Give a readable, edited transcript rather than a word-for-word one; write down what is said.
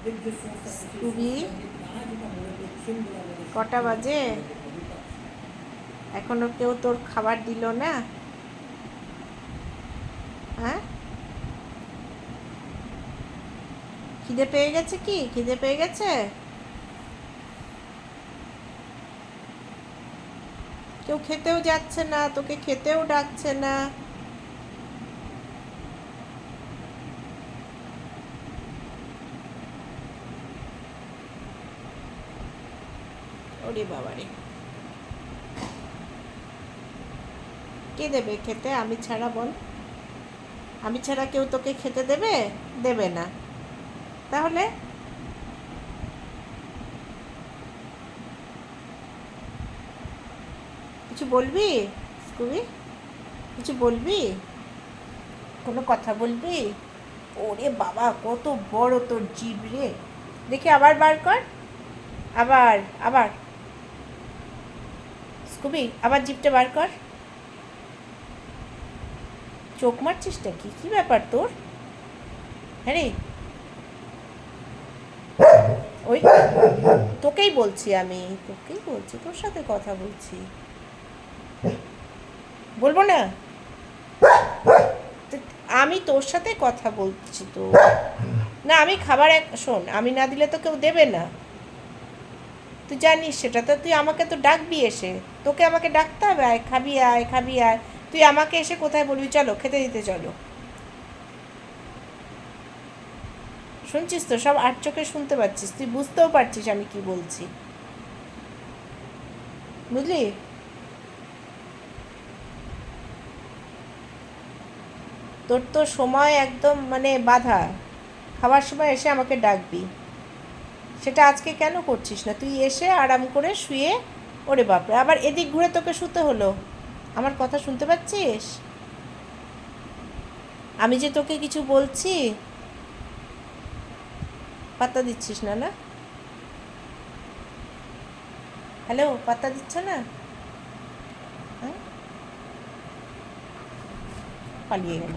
খুবই কটা বাজে? এখনো কেউ তোর খাবার দিল না? হ্যাঁ, খিদে পেয়ে গেছে? কি খিদে পেয়ে গেছে? কেউ খেতেও যাচ্ছে না, তোকে খেতেও ডাকছে না। ওরে বাবারে, কে দেবে খেতে আমি ছাড়া? বল, আমি ছাড়া কেউ তোকে খেতে দেবে? দেবে না। তাহলে কিছু বলবি? স্কুবি, কিছু বলবি? কোনো কথা বলবি? ওরে বাবা, কত বড় তোর জিভ রে! দেখি আবার বার কর। আবার আবার স্কুবি, আবার জিভটা বার কর। চোখ মারছিসটা কি? কি ব্যাপার তোর? হ্যাঁ রে, ওই তোকেই বলছি, আমি তোকেই বলছি, তোর সাথে কথা বলছি। বলবো না? আমি তোর সাথে কথা বলছি তো। না, আমি খাবার শোন, আমি না দিলে তো কেউ দেবে না, তুই জানিস সেটা তো। তুই আমাকে তো ডাকবি এসে, তোকে আমাকে ডাকতে হবে, আয় খাবি, আয় খাবি, আয়। তুই আমাকে এসে কোথায় বলবি চলো খেতে দিতে চলো? শুনছিস তো, সব আট চোখে শুনতে পাচ্ছিস, তুই বুঝতেও পারছিস আমি কি বলছি, বুঝলি? তোর তো সময় একদম মানে বাধা, খাবার সময় এসে আমাকে ডাকবি, সেটা আজকে কেন করছিস না? তুই এসে আরাম করে শুয়ে, ওরে বাপরে, আবার এদিক ঘুরে তোকে শুতে হলো। আমার কথা শুনতে পাচ্ছিস? আমি যে তোকে কিছু বলছি, পাত্তা দিচ্ছিস না, না? হ্যালো, পাত্তা দিচ্ছ না? হ্যাঁ, পালিয়ে গেল।